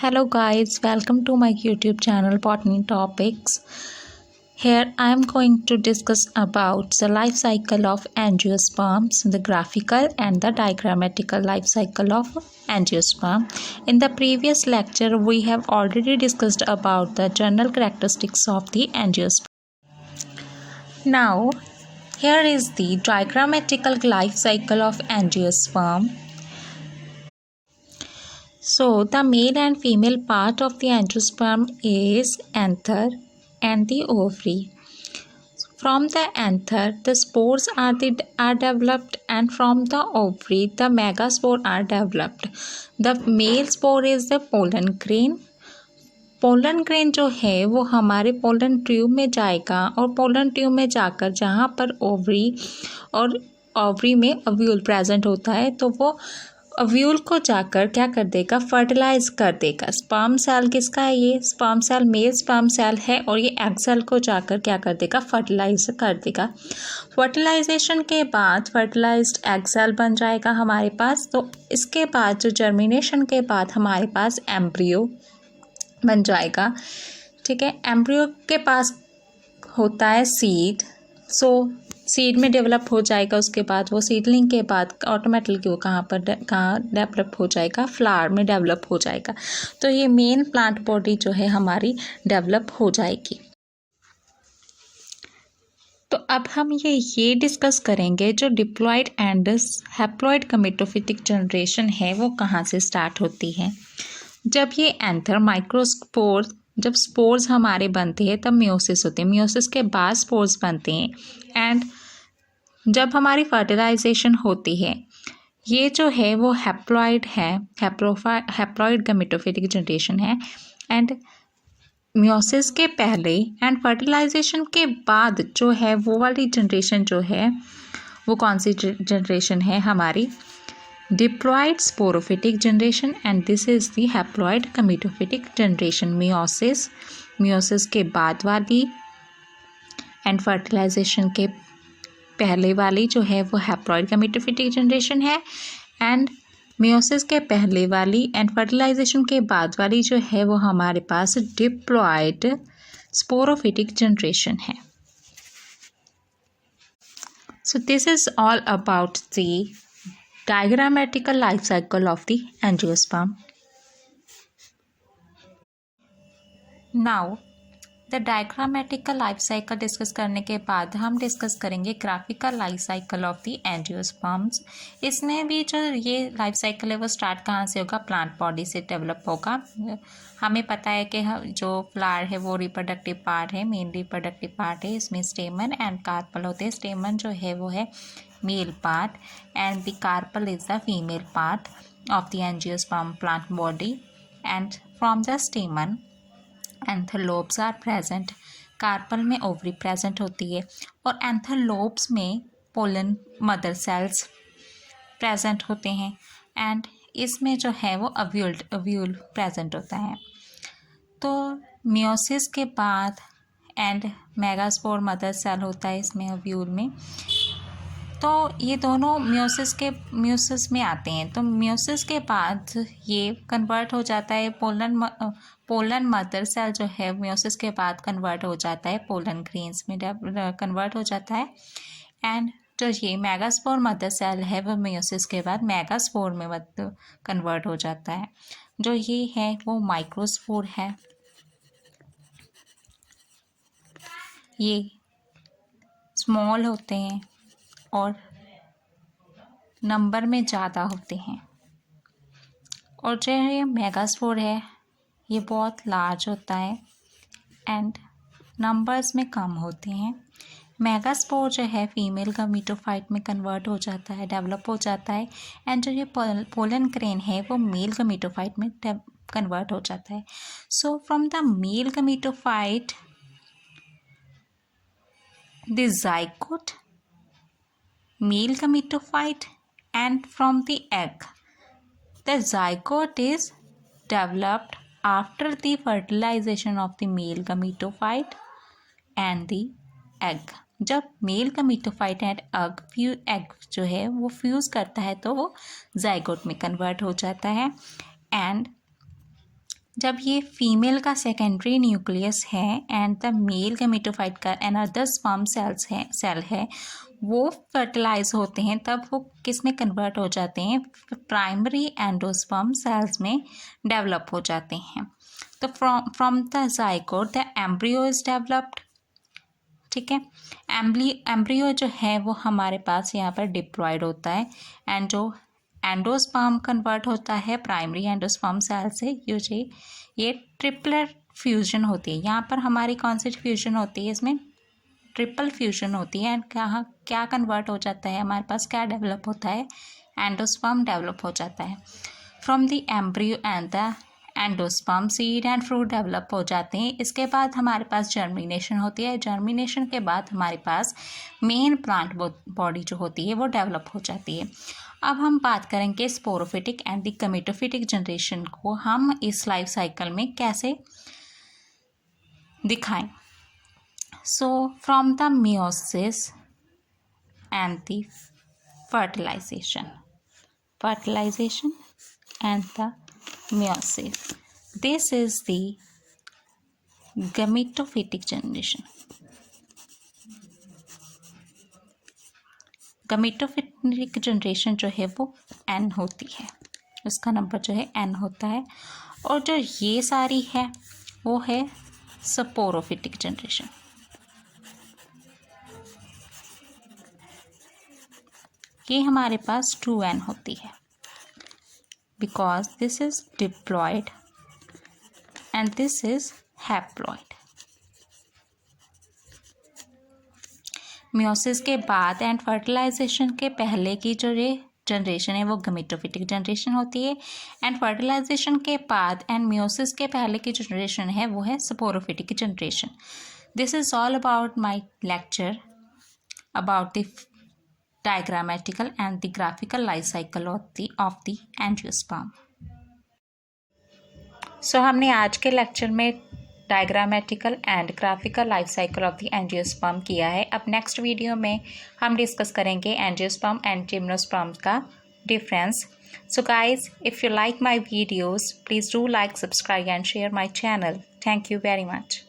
Hello guys, welcome to my YouTube channel Botany Topics. Here I am going to discuss about the life cycle of angiosperms, the graphical and the diagrammatical life cycle of angiosperm. In the previous lecture we have already discussed about the general characteristics of the angiosperm. Now here is the diagrammatical life cycle of angiosperm. So, the male and female part of the angiosperm is anther and the ovary. From the anther, the spores are developed, and from the ovary, the megaspore are developed. The male spore is the pollen grain. Pollen grain जो है वो हमारे pollen tube में जाएगा और pollen tube में जाकर जहाँ पर ओवरी में ओव्यूल प्रेजेंट होता है तो वो ओव्यूल को जाकर क्या कर देगा, फर्टिलाइज कर देगा। स्पर्म सेल किसका है? ये sperm cell male sperm cell है और ये एग सेल को जाकर क्या कर देगा, फर्टिलाइज कर देगा। फर्टिलाइजेशन के बाद फर्टिलाइज्ड एग सेल बन जाएगा हमारे पास। तो इसके बाद जो जर्मिनेशन के बाद हमारे पास एम्ब्रियो बन जाएगा। ठीक है, एम्ब्रियो के पास होता है सीड। सो सीड में डेवलप हो जाएगा। उसके बाद वो सीडलिंग के बाद ऑटोमेटिकली वो कहाँ डेवलप हो जाएगा, फ्लावर में डेवलप हो जाएगा। तो ये मेन प्लांट बॉडी जो है हमारी डेवलप हो जाएगी। तो अब हम ये डिस्कस करेंगे जो diploid and haploid gametophytic generation है वो कहाँ से स्टार्ट होती है। जब ये एंथर माइक्रोस्पोर जब स्पोर्स हमारे बनते हैं तब मियोसिस होते हैं। मियोसिस के बाद स्पोर्स बनते हैं एंड जब हमारी फर्टिलाइजेशन होती है ये जो है वो हैप्लॉयड है, हैप्लॉयड गमेटोफिटिक जनरेशन है। एंड मियोसिस के पहले एंड फर्टिलाइजेशन के बाद जो है वो वाली जनरेशन जो है वो कौन सी जनरेशन है हमारी, diploid sporophytic generation. And this is the haploid gametophytic generation. Meiosis के बाद वाली एंड फर्टिलाइजेशन के पहले वाली जो है वो हैप्लॉयड गमेटोफिटिक जनरेशन है। एंड मियोसिस के पहले वाली एंड फर्टिलाइजेशन के बाद वाली जो है वो हमारे पास डिप्लॉयड स्पोरोफिटिक जनरेशन है। So this is all about the diagrammatical life cycle of the angiosperm. Now the diagrammatical life cycle discuss करने के बाद हम डिस्कस करेंगे graphical life cycle of the angiosperms. इसमें भी जो ये लाइफ साइकिल है वो स्टार्ट कहाँ से होगा, प्लांट बॉडी से डेवलप होगा। हमें पता है कि जो फ्लावर है वो रिप्रोडक्टिव पार्ट है, मेन रिप्रोडक्टिव पार्ट है। इसमें स्टेमन एंड कार्पल होते हैं। स्टेमन जो है वो है male part and the carpel is the female part of the angiosperm plant body, and from the stamen antherlobes are present. Carpel में ओवरी प्रेजेंट होती है और एंथरलोब्स में पोलन मदर सेल्स प्रेजेंट होते हैं एंड इसमें जो है वो ओव्यूल प्रेजेंट होता है। तो मियोसिस के बाद एंड मेगास्पोर मदर सेल होता है इसमें ओव्यूल में। तो ये दोनों मियोसिस में आते हैं। तो मियोसिस के बाद ये कन्वर्ट हो जाता है पोलन मदर सेल जो है मियोसिस के बाद कन्वर्ट हो जाता है पोलन ग्रेन्स में कन्वर्ट हो जाता है। एंड जो ये मेगास्पोर मदर सेल है वो मियोसिस के बाद मेगास्पोर में कन्वर्ट हो जाता है। जो ये है वो माइक्रोस्पोर है। ये स्मॉल होते हैं और नंबर में ज़्यादा होते हैं और जो ये मेगास्पोर है ये बहुत लार्ज होता है एंड नंबर्स में कम होते हैं। मेगास्पोर जो है फीमेल गमीटोफाइट में कन्वर्ट हो जाता है, डेवलप हो जाता है। एंड जो ये पोलन ग्रेन है वो मेल गमीटोफाइट में कन्वर्ट हो जाता है। So from the male gametophyte the zygote, male gametophyte, and from the egg. The zygote is developed after the fertilization of the male gametophyte and the egg. जब mail gametophyte and egg जो है वो fuse करता है तो वो zygote में convert हो जाता है। एंड जब ये फीमेल का सेकेंडरी न्यूक्लियस है एंड द मेल गैमेटोफाइट का अनदर स्पर्म सेल है वो फर्टिलाइज होते हैं, तब वो किस में कन्वर्ट हो जाते हैं, प्राइमरी एंडोस्पर्म सेल्स में डेवलप हो जाते हैं। तो from the zygote the embryo is developed. ठीक है, एम्ब्रियो जो है वो हमारे पास यहाँ पर डिप्लॉयड होता है एंड जो एंडोस्पर्म कन्वर्ट होता है प्राइमरी एंडोस्पर्म सेल से। ये ट्रिपलेट फ्यूजन होती है। यहाँ पर हमारी कौन सी फ्यूजन होती है, इसमें ट्रिपल फ्यूजन होती है। एंड क्या कन्वर्ट हो जाता है, हमारे पास क्या डेवलप होता है, एंडोस्पर्म डेवलप हो जाता है। From the embryo and the endosperm seed and fruit develop हो जाते हैं। इसके बाद हमारे पास जर्मिनेशन होती है। जर्मिनेशन के बाद हमारे पास मेन प्लांट बॉडी जो होती है वो डेवलप हो जाती है। अब हम बात करेंगे sporophytic and the gametophytic generation को हम इस लाइफ साइकिल में कैसे दिखाएं। सो from the meiosis and the fertilization and the meiosis, this is the gametophytic generation. Gametophytic generation जो है वो n होती है, उसका नंबर जो है n होता है। और जो ये सारी है वो है स्पोरोफिटिक जनरेशन। ये हमारे पास 2n होती है because this is diploid and this is haploid. Meiosis के बाद एंड फर्टिलाइजेशन के पहले की जो ये जनरेशन है वो गैमेटोफिटिक जनरेशन होती है एंड फर्टिलाइजेशन के बाद एंड मियोसिस के पहले की जो जनरेशन है वो है sporophytic generation. This is all about my lecture about the diagrammatical and the graphical life cycle of the angiosperm. So हमने आज के लेक्चर में diagrammatical and graphical life cycle of the angiosperm किया है। अब नेक्स्ट वीडियो में हम discuss करेंगे एंजियोस्पर्म एंड जिम्नोस्पर्म का difference. So guys, if you like my videos please do like, subscribe and share my channel. Thank you very much.